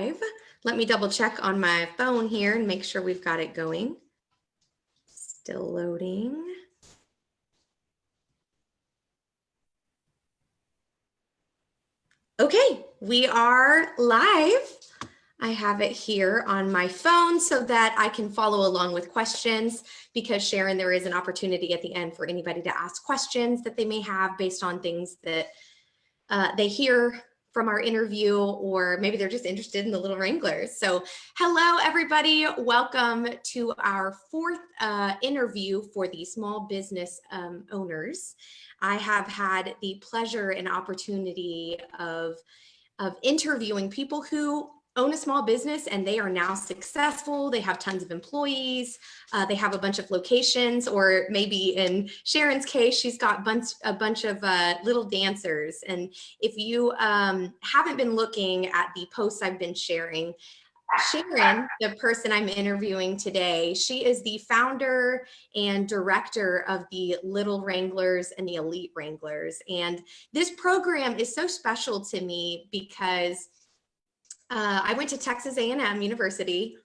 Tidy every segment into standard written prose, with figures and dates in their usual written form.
live. Let me double check on my phone here and make sure we've got it going. Still loading. Okay, we are live. I have it here on my phone so that I can follow along with questions because Sharon, there is an opportunity at the end for anybody to ask questions that they may have based on things that they hear from our interview, or maybe they're just interested in the Lil Wranglers. So hello, everybody. Welcome to our fourth interview for the small business owners. I have had the pleasure and opportunity of interviewing people who own a small business and they are now successful. They have tons of employees. They have a bunch of locations, or maybe in Sharon's case, she's got a bunch of little dancers. And if you haven't been looking at the posts I've been sharing, Sharon, the person I'm interviewing today, she is the founder and director of the Lil Wranglers and the Elite Wranglers. And this program is so special to me because I went to Texas A&M University,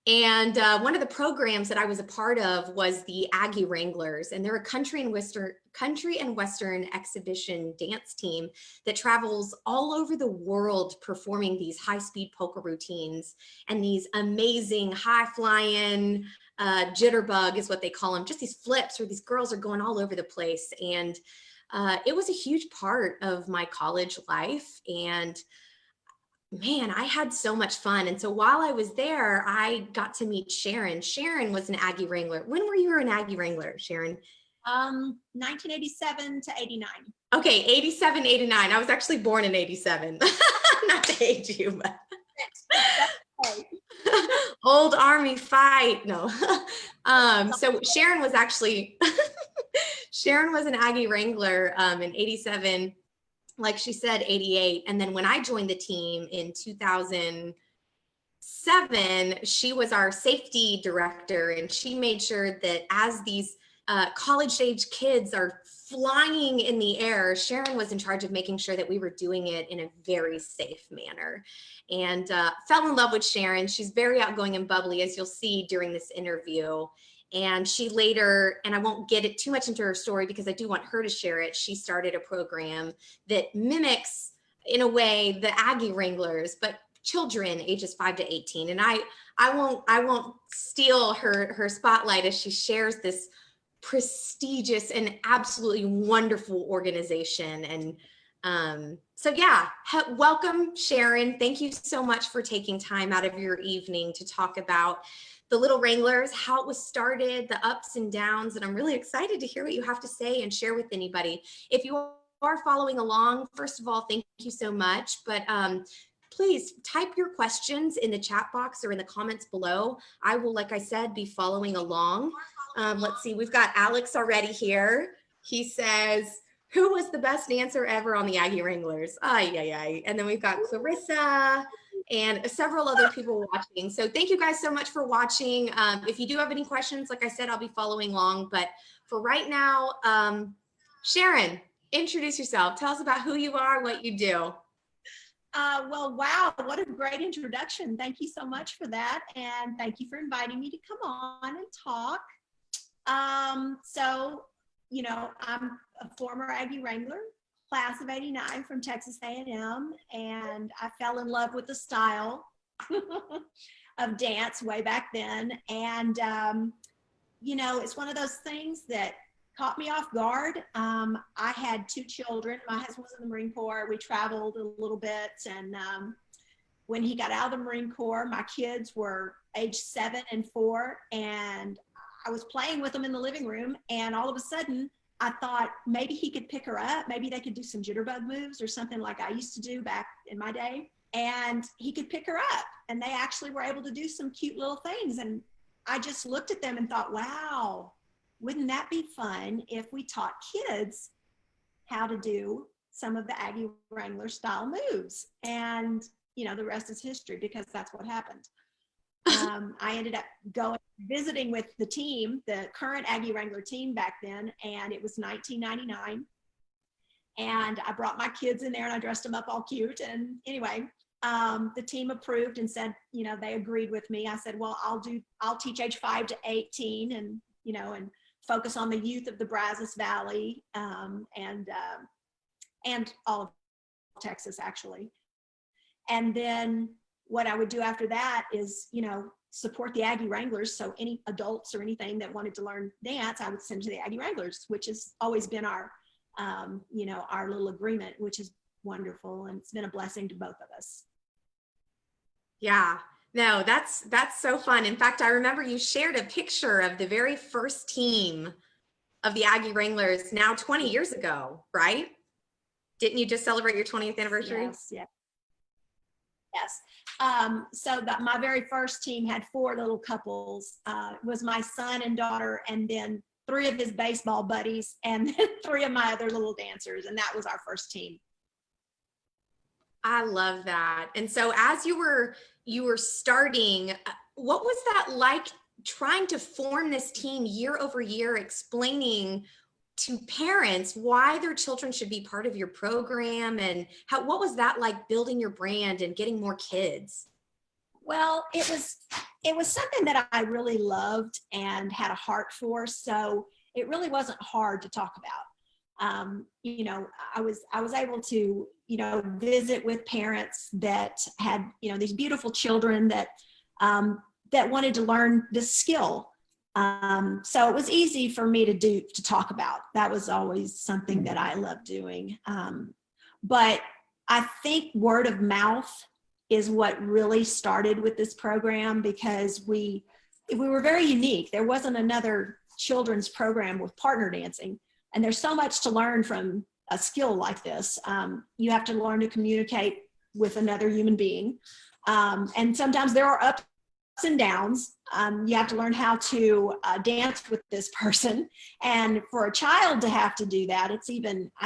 and one of the programs that I was a part of was the Aggie Wranglers, and they're a country and western exhibition dance team that travels all over the world performing these high-speed polka routines and these amazing high-flying jitterbug is what they call them, just these flips where these girls are going all over the place. And it was a huge part of my college life, and man, I had so much fun. And so while I was there, I got to meet Sharon. Sharon was an Aggie Wrangler. When were you an Aggie Wrangler, Sharon? 1987 to 89. Okay, 87, 89. I was actually born in 87. Not to age you, but old Army fight. No. So Sharon was actually, Sharon was an Aggie Wrangler in 87. Like she said, 88. And then when I joined the team in 2007, she was our safety director, and she made sure that as these college age kids are flying in the air, Sharon was in charge of making sure that we were doing it in a very safe manner. And fell in love with Sharon. She's very outgoing and bubbly, as you'll see during this interview. And she later, and I won't get it too much into her story because I do want her to share it, she started a program that mimics, in a way, the Aggie Wranglers, but children ages 5 to 18. And I won't steal her spotlight as she shares this prestigious and absolutely wonderful organization. And so yeah, welcome, Sharon. Thank you so much for taking time out of your evening to talk about the Lil Wranglers, how it was started, the ups and downs, and I'm really excited to hear what you have to say and share with anybody. If you are following along, first of all, thank you so much, but please type your questions in the chat box or in the comments below. I will, like I said, be following along. Let's see, we've got Alex already here. He says, who was the best dancer ever on the Aggie Wranglers? And then we've got Clarissa and several other people watching. So thank you guys so much for watching. If you do have any questions, like I said, I'll be following along. But for right now, Sharon, introduce yourself. Tell us about who you are, what you do. Well, wow, what a great introduction. Thank you so much for that. And thank you for inviting me to come on and talk. So, you know, I'm a former Aggie Wrangler, class of 89 from Texas A&M, and I fell in love with the style of dance way back then. And, you know, it's one of those things that caught me off guard. I had 2 children. My husband was in the Marine Corps. We traveled a little bit. And when he got out of the Marine Corps, my kids were age 7 and 4. And I was playing with them in the living room. And all of a sudden, I thought maybe he could pick her up. Maybe they could do some jitterbug moves or something like I used to do back in my day. And he could pick her up. And they actually were able to do some cute little things. And I just looked at them and thought, wow, wouldn't that be fun if we taught kids how to do some of the Aggie Wrangler style moves? And, you know, the rest is history because that's what happened. I ended up visiting with the team, the current Aggie Wrangler team back then, and it was 1999. And I brought my kids in there and I dressed them up all cute. And anyway, the team approved and said, they agreed with me. I said, well, I'll teach age 5 to 18 and, and focus on the youth of the Brazos Valley, and all of Texas, actually. And then what I would do after that is, support the Aggie Wranglers. So any adults or anything that wanted to learn dance, I would send to the Aggie Wranglers, which has always been our, our little agreement, which is wonderful. And it's been a blessing to both of us. Yeah, no, that's so fun. In fact, I remember you shared a picture of the very first team of the Aggie Wranglers now 20 years ago, right? Didn't you just celebrate your 20th anniversary? Yes, yes. Yes. So my very first team had 4 little couples. It was my son and daughter, and then 3 of his baseball buddies, and then 3 of my other little dancers. And that was our first team. I love that. And so as you were starting, what was that like, trying to form this team year over year, explaining to parents why their children should be part of your program, and what was that like, building your brand and getting more kids? Well, it was something that I really loved and had a heart for. So it really wasn't hard to talk about. I was able to, visit with parents that had, these beautiful children that wanted to learn this skill. So it was easy for me to talk about. That was always something that I loved doing. But I think word of mouth is what really started with this program, because we were very unique. There wasn't another children's program with partner dancing. And there's so much to learn from a skill like this. You have to learn to communicate with another human being. And sometimes there are ups and downs. You have to learn how to dance with this person. And for a child to have to do that, I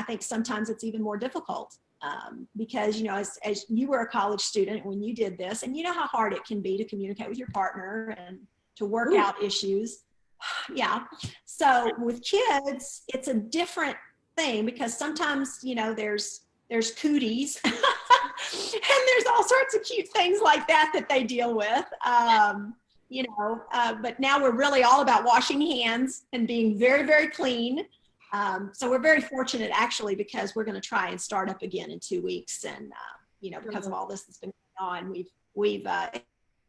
think sometimes it's even more difficult, because, as you were a college student when you did this, and you know how hard it can be to communicate with your partner and to work out issues. Yeah. So with kids, it's a different thing, because sometimes, there's cooties and there's all sorts of cute things like that they deal with. But now we're really all about washing hands and being very, very clean. So we're very fortunate, actually, because we're going to try and start up again in 2 weeks. And, because of all this that's been going on,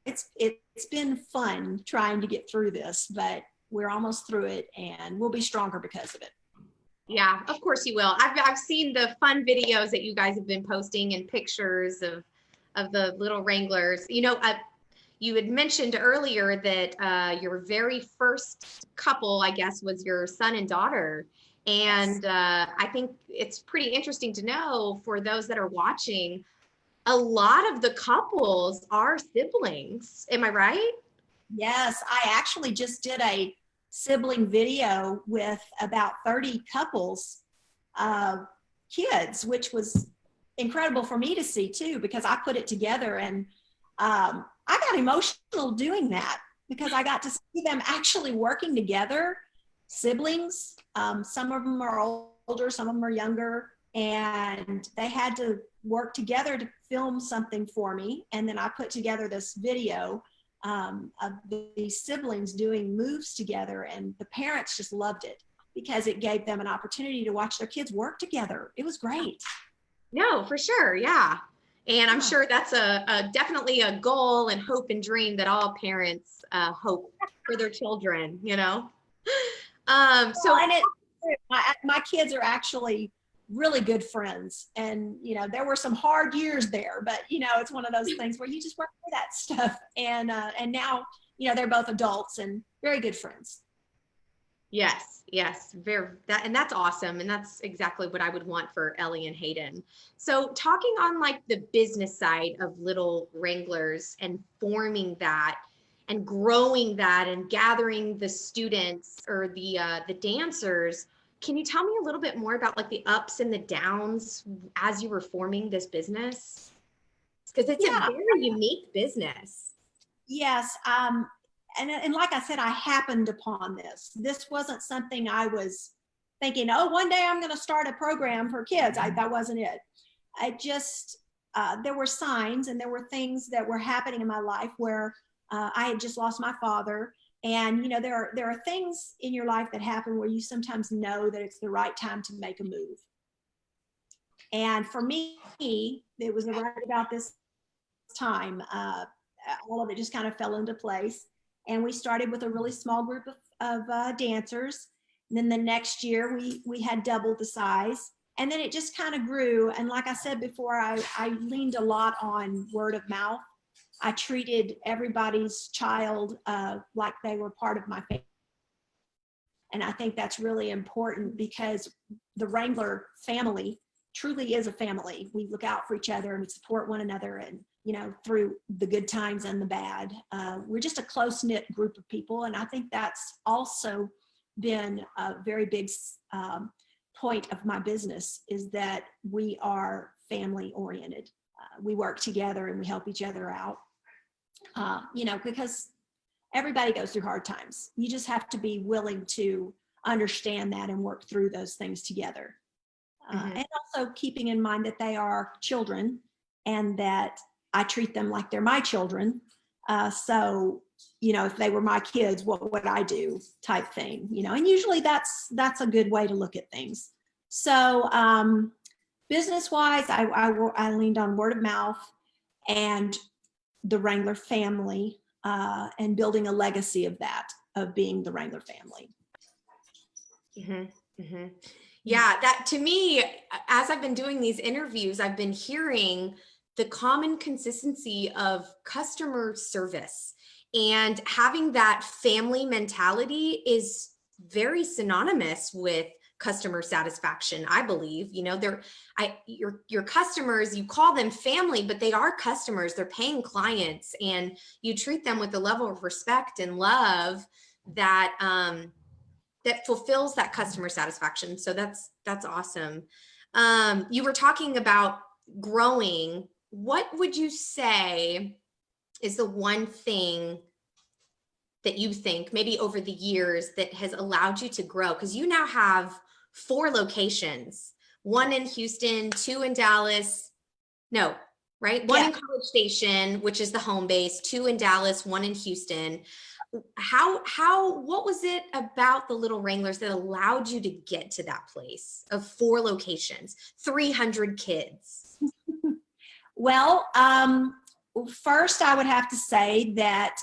it's been fun trying to get through this, but we're almost through it, and we'll be stronger because of it. Yeah, of course you will. I've seen the fun videos that you guys have been posting, and pictures of the little Wranglers. You had mentioned earlier that your very first couple, I guess, was your son and daughter. And I think it's pretty interesting to know, for those that are watching, a lot of the couples are siblings. Am I right? Yes, I actually just did a sibling video with about 30 couples, kids, which was incredible for me to see too, because I put it together, and I got emotional doing that, because I got to see them actually working together, siblings. Some of them are older, some of them are younger, and they had to work together to film something for me. And then I put together this video of these siblings doing moves together, and the parents just loved it, because it gave them an opportunity to watch their kids work together. It was great. No, for sure. Yeah. And I'm sure that's definitely a goal and hope and dream that all parents hope for their children, So my kids are actually really good friends, and there were some hard years there, but it's one of those things where you just work through that stuff, and now they're both adults and very good friends. Yes, and that's awesome, and that's exactly what I would want for Ellie and Hayden. So talking on like the business side of Little Wranglers, and forming that and growing that and gathering the students, or the dancers, can you tell me a little bit more about like the ups and the downs as you were forming this business? Because it's a very unique business. Yes. And like I said, I happened upon this. This wasn't something I was thinking, oh, one day I'm going to start a program for kids. That wasn't it. there were signs and there were things that were happening in my life where I had just lost my father. And, you know, there are things in your life that happen where you sometimes know that it's the right time to make a move. And for me, it was right about this time. All of it just kind of fell into place. And we started with a really small group of dancers. And then the next year we had doubled the size. And then it just kind of grew. And like I said before, I leaned a lot on word of mouth. I treated everybody's child like they were part of my family. And I think that's really important because the Wrangler family truly is a family. We look out for each other and we support one another, and, you know, through the good times and the bad. We're just a close-knit group of people. And I think that's also been a very big point of my business, is that we are family oriented. We work together and we help each other out. You know, because everybody goes through hard times. You just have to be willing to understand that and work through those things together. And also keeping in mind that they are children and that I treat them like they're my children. So, you know, if they were my kids, what would I do, type thing, you know, and usually that's a good way to look at things. So business-wise, I leaned on word of mouth and the Wrangler family, and building a legacy of that, of being the Wrangler family. Yeah, that to me, as I've been doing these interviews, I've been hearing the common consistency of customer service, and having that family mentality is very synonymous with customer satisfaction. I believe, you know, your customers, you call them family, but they are customers. They're paying clients, and you treat them with a level of respect and love that that fulfills that customer satisfaction. So that's awesome. You were talking about growing. What would you say is the one thing that you think maybe over the years that has allowed you to grow? Because you now have 4 locations, 1 in Houston, 2 in Dallas. No, right? 1 in College Station, which is the home base, 2 in Dallas, 1 in Houston. What was it about the Little Wranglers that allowed you to get to that place of 4 locations, 300 kids? Well, first I would have to say that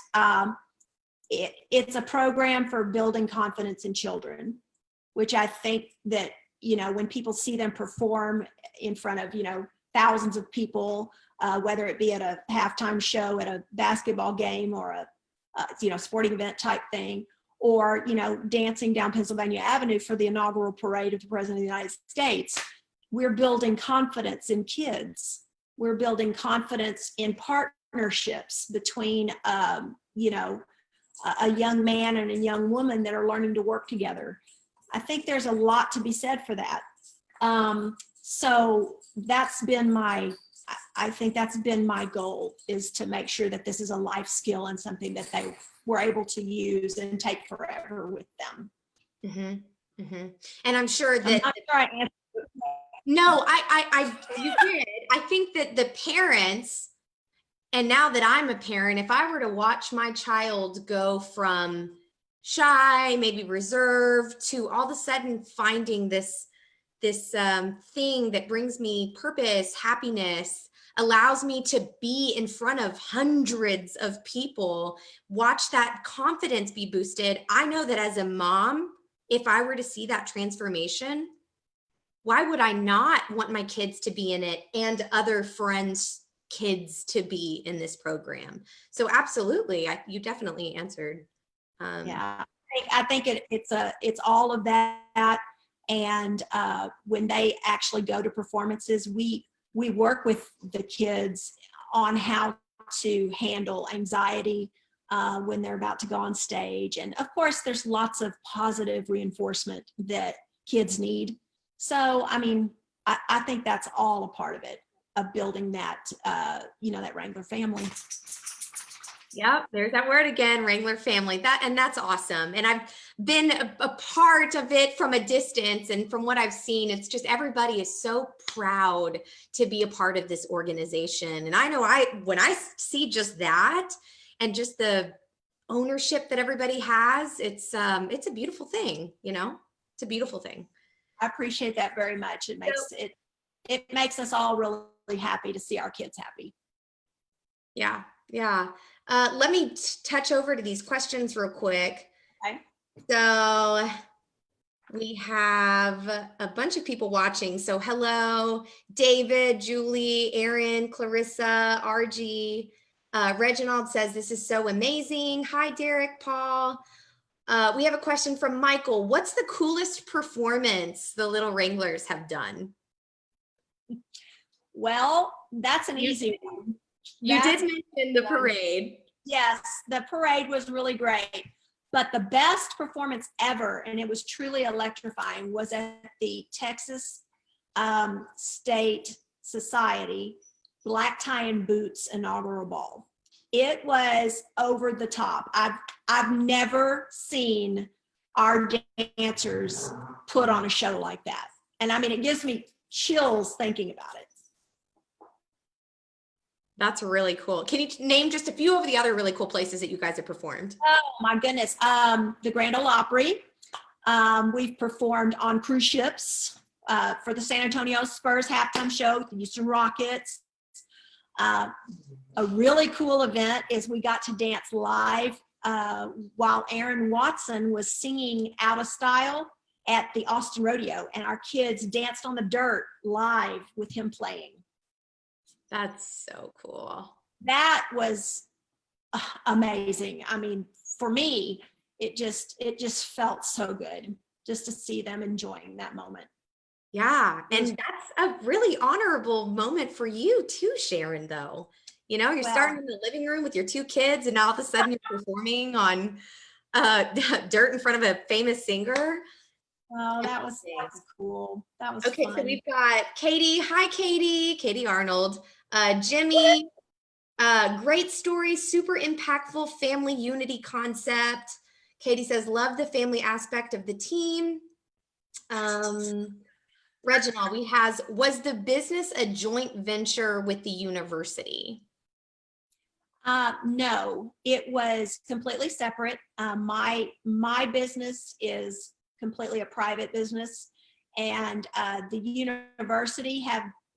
it's a program for building confidence in children, which I think that, you know, when people see them perform in front of, you know, thousands of people, whether it be at a halftime show at a basketball game or a you know, sporting event type thing, or, you know, dancing down Pennsylvania Avenue for the inaugural parade of the President of the United States, we're building confidence in kids. We're building confidence in partnerships between, you know, a young man and a young woman that are learning to work together. I think there's a lot to be said for that. So that's been I think that's been my goal, is to make sure that this is a life skill and something that they were able to use and take forever with them. And I'm sure that I'm not sure I answered. No, you did. I think that the parents, and now that I'm a parent, if I were to watch my child go from shy, maybe reserved, to all of a sudden finding this thing that brings me purpose, happiness, allows me to be in front of hundreds of people, watch that confidence be boosted. I know that as a mom, if I were to see that transformation, why would I not want my kids to be in it and other friends' kids to be in this program? So absolutely, you definitely answered. Yeah, I think it's all of that. And when they actually go to performances, we work with the kids on how to handle anxiety when they're about to go on stage. And of course, there's lots of positive reinforcement that kids need. So, I mean, I think that's all a part of it, of building that, you know, that Wrangler family. Yep, there's that word again, Wrangler family. That's awesome. And I've been a part of it from a distance, and from what I've seen, it's just everybody is so proud to be a part of this organization. And I know when I see just that and just the ownership that everybody has, it's a beautiful thing, you know, it's a beautiful thing. I appreciate that very much. It makes us all really happy to see our kids happy. Yeah. Yeah. Let me touch over to these questions real quick. Okay. So we have a bunch of people watching. So hello, David, Julie, Aaron, Clarissa, RG. Reginald says, this is so amazing. Hi, Derek, Paul. We have a question from Michael. What's the coolest performance the Little Wranglers have done? Well, that's an easy one. You did mention the parade. Yes, the parade was really great. But the best performance ever, and it was truly electrifying, was at the Texas State Society Black Tie and Boots inaugural ball. It was over the top. I've never seen our dancers put on a show like that. And I mean, it gives me chills thinking about it. That's really cool. Can you name just a few of the other really cool places that you guys have performed? Oh my goodness. The Grand Ole Opry. We've performed on cruise ships for the San Antonio Spurs halftime show, the Houston Rockets. A really cool event is we got to dance live while Aaron Watson was singing Out of Style at the Austin Rodeo, and our kids danced on the dirt live with him playing. That's so cool. That was amazing. I mean, for me, it just felt so good just to see them enjoying that moment. Yeah, and that's a really honorable moment for you too, Sharon, though. You know, you're starting in the living room with your two kids, and all of a sudden you're performing on dirt in front of a famous singer. Oh, that was cool. That was okay. Fun. So we've got Katy. Hi, Katy. Katy Arnold. Jimmy. Great story. Super impactful family unity concept. Katy says, love the family aspect of the team. Reginald, was the business a joint venture with the university? No, it was completely separate. My business is completely a private business, and the university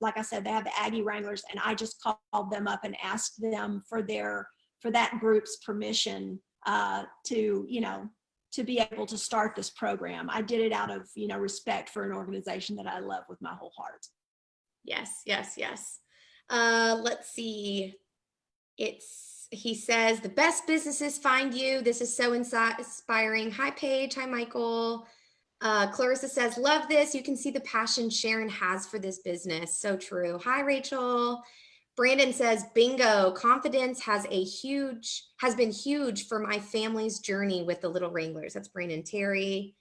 like I said, they have the Aggie Wranglers, and I just called them up and asked them for that group's permission to be able to start this program. I did it out of respect for an organization that I love with my whole heart. Yes, yes, yes. Let's see. He says, the best businesses find you. This is so inspiring. Hi, Paige. Hi, Michael. Clarissa says, love this. You can see the passion Sharon has for this business. So true. Hi, Rachel. Brandon says, bingo. Confidence has been huge for my family's journey with the Little Wranglers. That's Brandon Terry.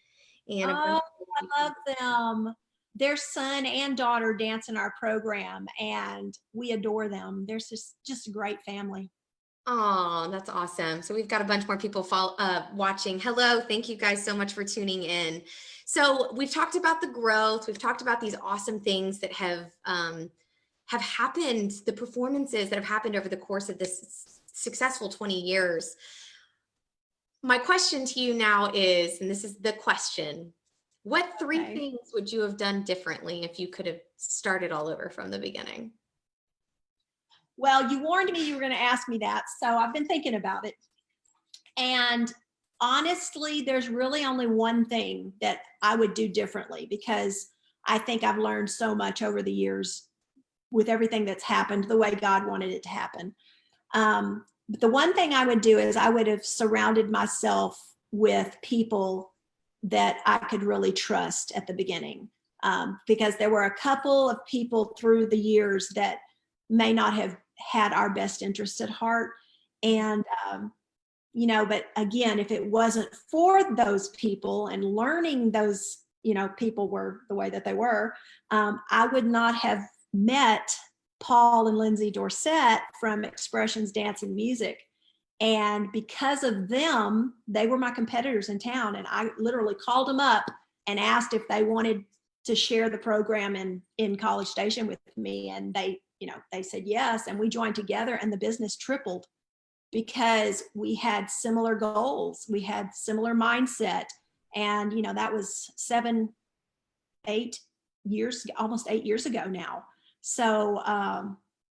And I love them. Their son and daughter dance in our program, and we adore them. They're just a great family. Oh, that's awesome. So we've got a bunch more people watching. Hello. Thank you guys so much for tuning in. So we've talked about the growth. We've talked about these awesome things that have happened, the performances that have happened over the course of this successful 20 years. My question to you now is, and this is the question, what three things would you have done differently if you could have started all over from the beginning? Well, you warned me you were going to ask me that, so I've been thinking about it. And honestly, there's really only one thing that I would do differently, because I think I've learned so much over the years with everything that's happened, the way God wanted it to happen. But the one thing I would do is I would have surrounded myself with people that I could really trust at the beginning, because there were a couple of people through the years that may not have had our best interests at heart. And, but again, if it wasn't for those people and learning those, people were the way that they were, I would not have met Paul and Lindsay Dorsett from Expressions Dance and Music. And because of them, they were my competitors in town. And I literally called them up and asked if they wanted to share the program in College Station with me, and they said yes, and we joined together, and the business tripled because we had similar goals, we had similar mindset, and that was 8 years, almost 8 years ago now. So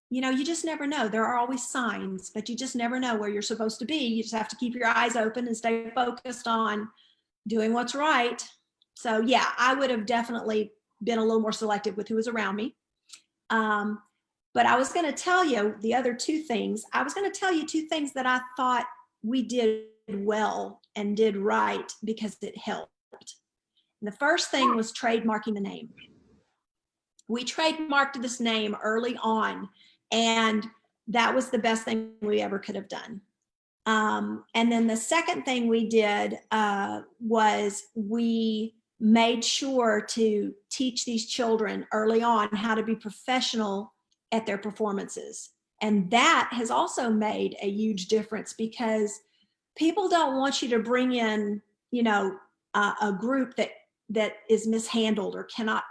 you just never know. There are always signs, but you just never know where you're supposed to be. You just have to keep your eyes open and stay focused on doing what's right. So yeah, I would have definitely been a little more selective with who was around me. But I was going to tell you the other two things. I was going to tell you two things that I thought we did well and did right because it helped. And the first thing was trademarking the name. We trademarked this name early on, and that was the best thing we ever could have done. And then the second thing we did was we made sure to teach these children early on how to be professional at their performances. And that has also made a huge difference because people don't want you to bring in, a group that is mishandled or cannot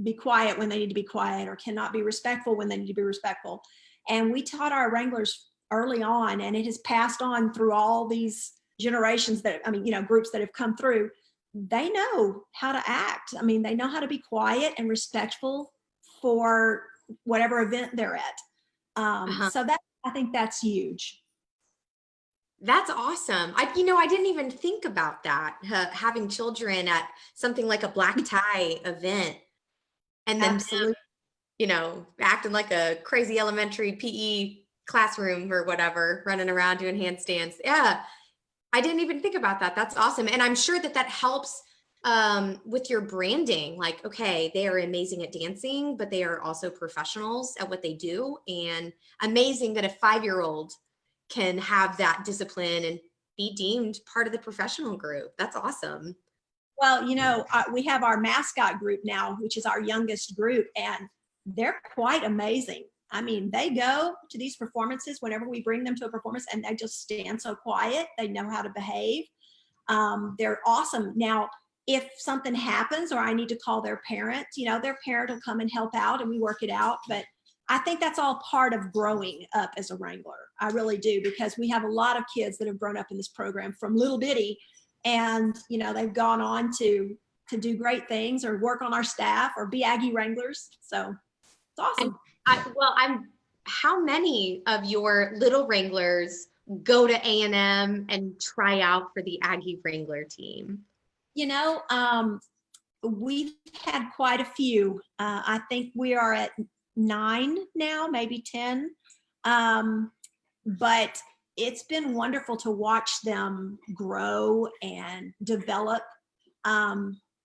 be quiet when they need to be quiet or cannot be respectful when they need to be respectful. And we taught our Wranglers early on, and it has passed on through all these generations groups that have come through. They know how to act. I mean, they know how to be quiet and respectful for whatever event they're at. So I think that's huge. That's awesome. I didn't even think about that, having children at something like a black tie event and then, Absolutely. acting like a crazy elementary PE classroom or whatever, running around doing handstands. Yeah. I didn't even think about that. That's awesome. And I'm sure that helps with your branding. Like, okay, they are amazing at dancing, but they are also professionals at what they do. And amazing that a 5-year-old can have that discipline and be deemed part of the professional group. That's awesome. Well, we have our mascot group now, which is our youngest group, and they're quite amazing. I mean, they go to these performances whenever we bring them to a performance, and they just stand so quiet. They know how to behave. They're awesome. Now, if something happens or I need to call their parent, their parent will come and help out and we work it out. But I think that's all part of growing up as a Wrangler. I really do, because we have a lot of kids that have grown up in this program from little bitty, and they've gone on to do great things or work on our staff or be Aggie Wranglers. So it's awesome. How many of your little Wranglers go to A&M and try out for the Aggie Wrangler team? We've had quite a few. I think we are at 9 now, maybe 10. But it's been wonderful to watch them grow and develop.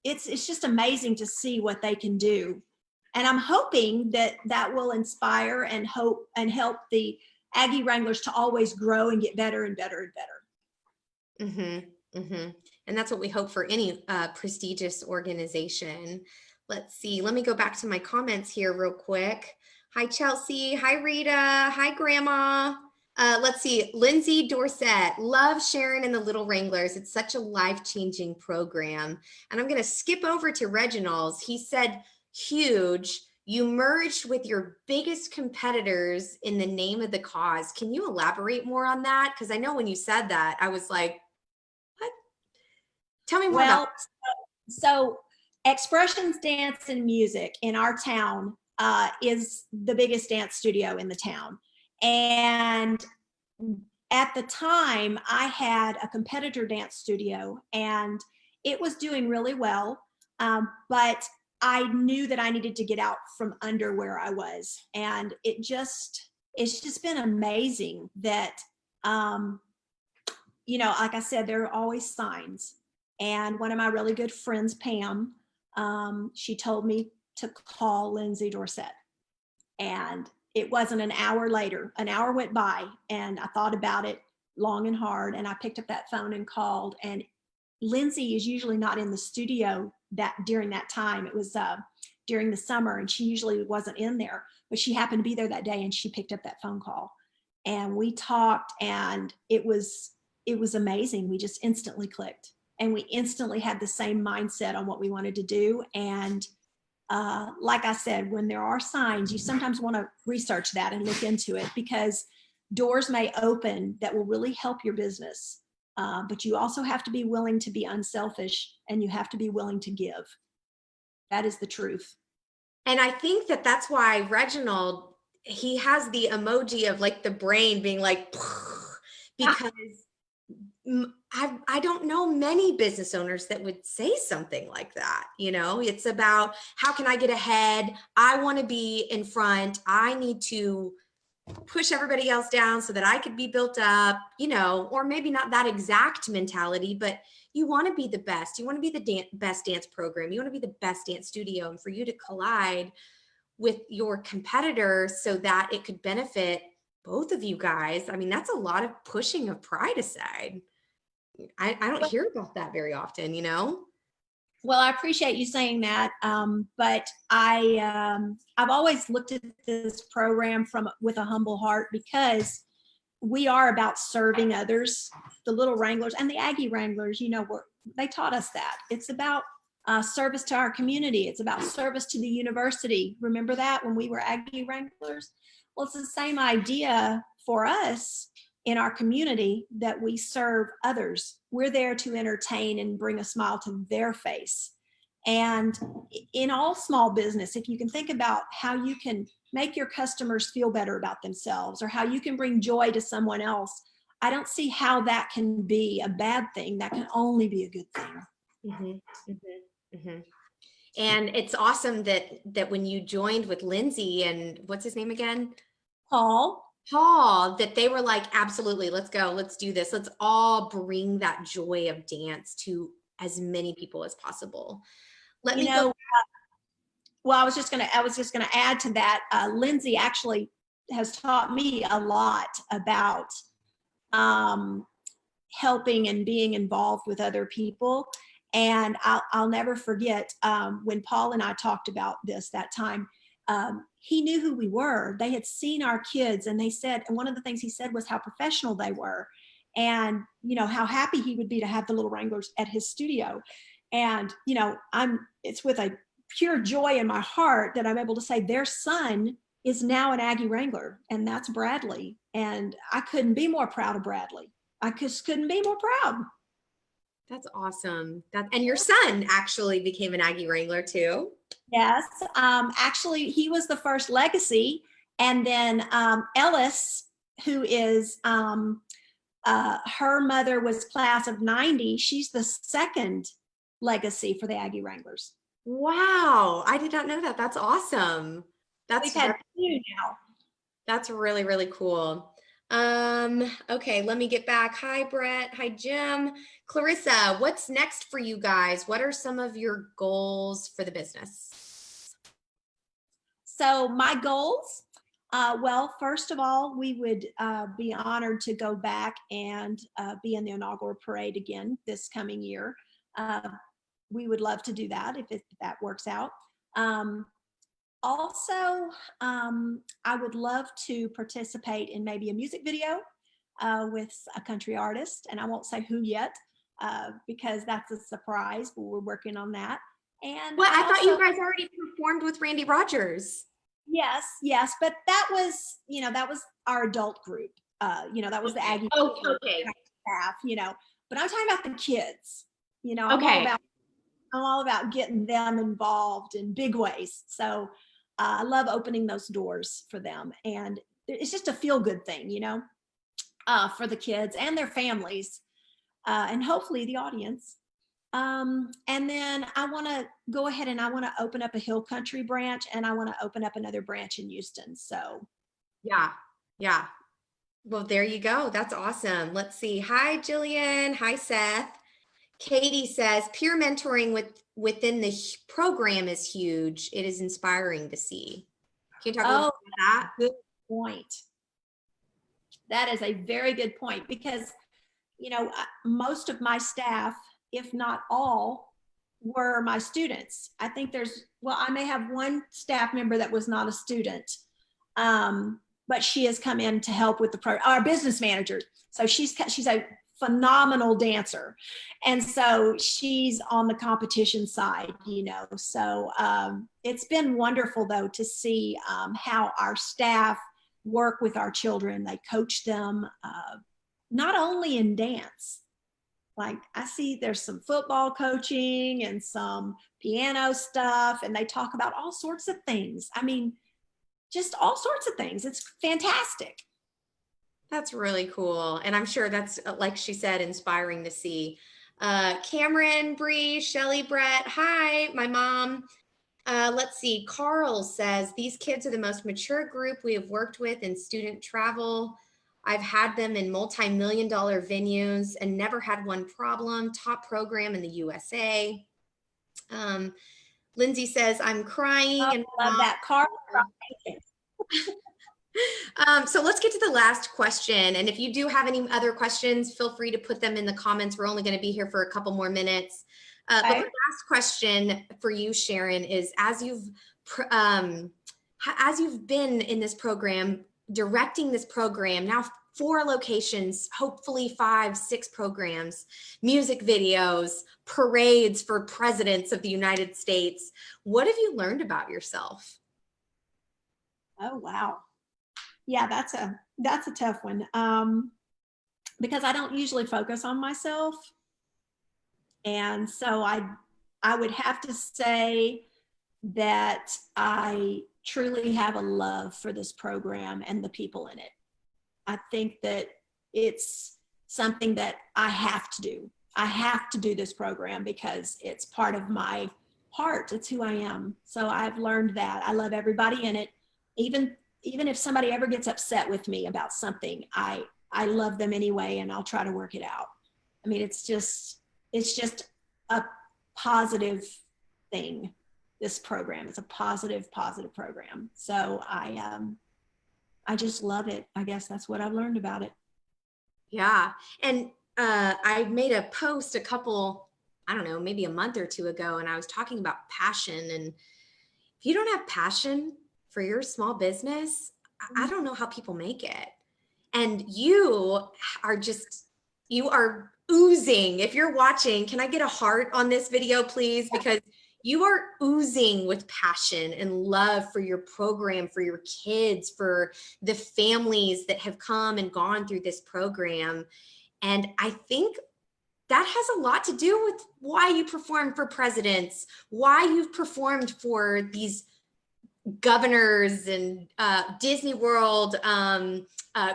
It's just amazing to see what they can do. And I'm hoping that will inspire and help the Aggie Wranglers to always grow and get better and better and better. Mm-hmm, mm-hmm. And that's what we hope for any prestigious organization. Let's see. Let me go back to my comments here real quick. Hi, Chelsea. Hi, Rita. Hi, Grandma. Let's see. Lindsay Dorsett. Love Sharon and the Little Wranglers. It's such a life-changing program. And I'm going to skip over to Reginald's. He said, huge. You merged with your biggest competitors in the name of the cause. Can you elaborate more on that? Because I know when you said that, I was like, what? Tell me more about that. So Expressions Dance and Music in our town is the biggest dance studio in the town. And at the time, I had a competitor dance studio, and it was doing really well. But I knew that I needed to get out from under where I was. And it's just been amazing that, like I said, there are always signs. And one of my really good friends, Pam, she told me to call Lindsay Dorsett. And it wasn't an hour later. An hour went by, and I thought about it long and hard. And I picked up that phone and called. And Lindsay is usually not in the studio during that time. It was during the summer, and she usually wasn't in there, but she happened to be there that day, and she picked up that phone call, and we talked, and it was amazing. We just instantly clicked, and we instantly had the same mindset on what we wanted to do. And like I said, when there are signs, you sometimes want to research that and look into it, because doors may open that will really help your business. But you also have to be willing to be unselfish, and you have to be willing to give. That is the truth. And I think that that's why Reginald, he has the emoji of like the brain being like, because I don't know many business owners that would say something like that. You know, it's about how can I get ahead? I want to be in front. I need to push everybody else down so that I could be built up, you know, or maybe not that exact mentality, but you want to be the best. You want to be the best dance program. You want to be the best dance studio. And for you to collide with your competitors so that it could benefit both of you guys, I mean, that's a lot of pushing of pride aside. I don't hear about that very often, you know? Well, I appreciate you saying that, but I've always looked at this program with a humble heart, because we are about serving others. The Little Wranglers and the Aggie Wranglers, you know, they taught us that. It's about service to our community. It's about service to the university. Remember that when we were Aggie Wranglers? Well, it's the same idea for us in our community, that we serve others. We're there to entertain and bring a smile to their face. And in all small business, if you can think about how you can make your customers feel better about themselves, or how you can bring joy to someone else, I don't see how that can be a bad thing. That can only be a good thing. Mm-hmm, mm-hmm, mm-hmm. And it's awesome that when you joined with Lindsay and what's his name again? Paul, that they were like, absolutely, let's go, let's do this. Let's all bring that joy of dance to as many people as possible. Let me go. Well, I was just gonna add to that. Lindsay actually has taught me a lot about helping and being involved with other people. And I'll never forget when Paul and I talked about this that time. He knew who we were. They had seen our kids, and they said, and one of the things he said was how professional they were, and you know how happy he would be to have the Little Wranglers at his studio. And you know, it's with a pure joy in my heart that I'm able to say their son is now an Aggie Wrangler, and that's Bradley. And I couldn't be more proud of Bradley. I just couldn't be more proud. That's awesome. And your son actually became an Aggie Wrangler too. Yes, actually, he was the first legacy, and then Ellis, who is her mother was class of '90. She's the second legacy for the Aggie Wranglers. Wow, I did not know that. That's awesome. We've had two now. That's really, really cool. Okay, let me get back. Hi, Brett. Hi, Jim. Clarissa, what's next for you guys? What are some of your goals for the business? So my goals, well, first of all, we would be honored to go back and be in the inaugural parade again this coming year. We would love to do that if that works out. Also, I would love to participate in maybe a music video with a country artist, and I won't say who yet because that's a surprise, but we're working on that. And well, I thought you guys already performed with Randy Rogers. Yes, but that was, you know, that was our adult group. You know, that was the Aggie staff, you know, but I'm talking about the kids, you know, I'm all about getting them involved in big ways. So I love opening those doors for them. And it's just a feel-good thing, you know, for the kids and their families, and hopefully the audience. And then I want to go ahead and I want to open up a Hill Country branch, and I want to open up another branch in Houston. So yeah. Well, there you go. That's awesome. Let's see. Hi, Jillian. Hi, Seth. Katie says peer mentoring within the program is huge. It is inspiring to see. Can you talk a little bit about that? Good point. That is a very good point, because, you know, most of my staff, if not all, were my students. I think I may have one staff member that was not a student, but she has come in to help with our business manager. So she's a phenomenal dancer. And so she's on the competition side, you know. So it's been wonderful though to see how our staff work with our children. They coach them not only in dance. Like I see there's some football coaching and some piano stuff, and they talk about all sorts of things. I mean, just all sorts of things. It's fantastic. That's really cool. And I'm sure that's, like she said, inspiring to see. Cameron, Bree, Shelly, Brett, hi, my mom. Let's see, Carl says, these kids are the most mature group we have worked with in student travel. I've had them in multi-million-dollar venues and never had one problem. Top program in the USA. Lindsay says, I'm crying. Oh, and I love that, Carl. So let's get to the last question. And if you do have any other questions, feel free to put them in the comments. We're only going to be here for a couple more minutes. But my last question for you, Sharon, is as you've been in this program, directing this program, now 4 locations, hopefully 5, 6 programs, music videos, parades for presidents of the United States. What have you learned about yourself? Oh, wow. Yeah, that's a tough one. Because I don't usually focus on myself. And so I would have to say that I truly have a love for this program and the people in it. I think that it's something that I have to do. I have to do this program because it's part of my heart. It's who I am. So I've learned that. I love everybody in it. Even if somebody ever gets upset with me about something, I love them anyway, and I'll try to work it out. I mean, it's just a positive thing. This program is a positive program. So I just love it. I guess that's what I've learned about it. Yeah. And I made a post a couple, I don't know, maybe a month or 2 ago, and I was talking about passion. And if you don't have passion for your small business, I don't know how people make it. And you are oozing. If you're watching, can I get a heart on this video, please? Because you are oozing with passion and love for your program, for your kids, for the families that have come and gone through this program. And I think that has a lot to do with why you perform for presidents, why you've performed for these governors and Disney World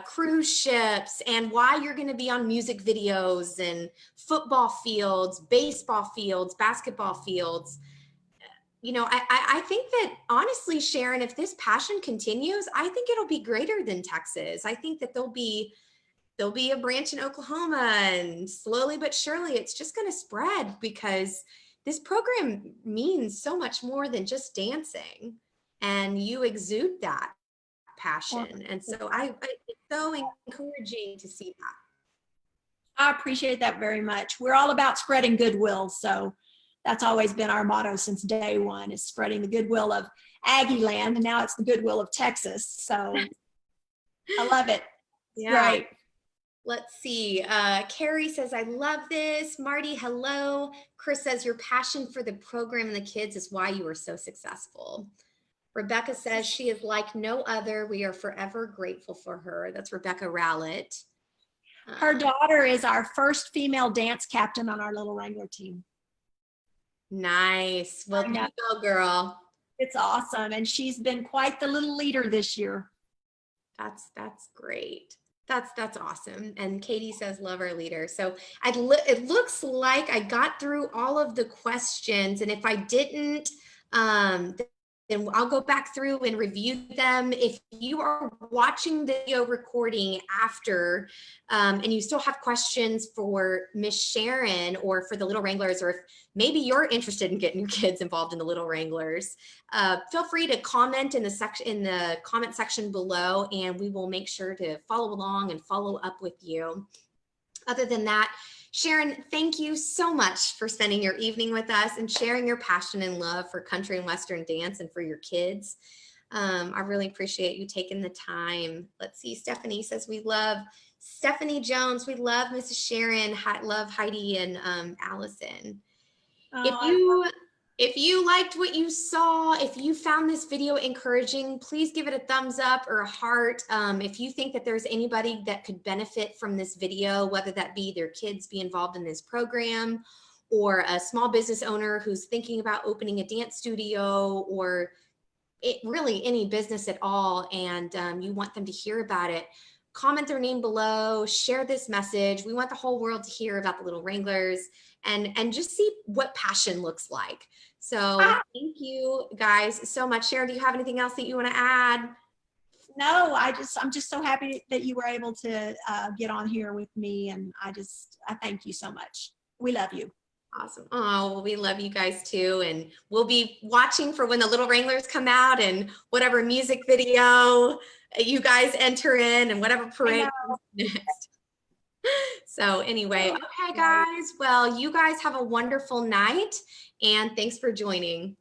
cruise ships, and why you're going to be on music videos and football fields, baseball fields, basketball fields. You know, I think that honestly, Sharon, if this passion continues, I think it'll be greater than Texas. I think that there'll be a branch in Oklahoma, and slowly but surely it's just going to spread, because this program means so much more than just dancing, and you exude that passion. And so it's so encouraging to see that. I appreciate that very much. We're all about spreading goodwill. So that's always been our motto since day one, is spreading the goodwill of Aggie land. And now it's the goodwill of Texas. So I love it. Yeah. Right. Let's see. Carrie says, I love this. Marty, hello. Chris says, your passion for the program and the kids is why you are so successful. Rebecca says, she is like no other. We are forever grateful for her. That's Rebecca Rowlett. Her daughter is our first female dance captain on our Little Wrangler team. Nice. Well, you go, girl. It's awesome. And she's been quite the little leader this year. That's great. That's awesome. And Katie says, love our leader. So it looks like I got through all of the questions. And if I didn't, then I'll go back through and review them. If you are watching the video recording after and you still have questions for Miss Sharon or for the Little Wranglers, or if maybe you're interested in getting your kids involved in the Little Wranglers, feel free to comment in the comment section below, and we will make sure to follow along and follow up with you. Other than that, Sharon, thank you so much for spending your evening with us and sharing your passion and love for country and Western dance and for your kids. I really appreciate you taking the time. Let's see, Stephanie says, we love Stephanie Jones, we love Mrs. Sharon, love Heidi and Allison. If you liked what you saw, if you found this video encouraging, please give it a thumbs up or a heart. If you think that there's anybody that could benefit from this video, whether that be their kids be involved in this program, or a small business owner who's thinking about opening a dance studio, or really any business at all, and you want them to hear about it, comment their name below, share this message. We want the whole world to hear about the Little Wranglers and just see what passion looks like. So thank you guys so much. Sharon, do you have anything else that you want to add? No, I'm just so happy that you were able to get on here with me, and I thank you so much. We love you. Awesome. Oh, well, we love you guys too. And we'll be watching for when the Little Wranglers come out and whatever music video you guys enter in and whatever parade comes next. So anyway, okay, guys. Well, you guys have a wonderful night and thanks for joining.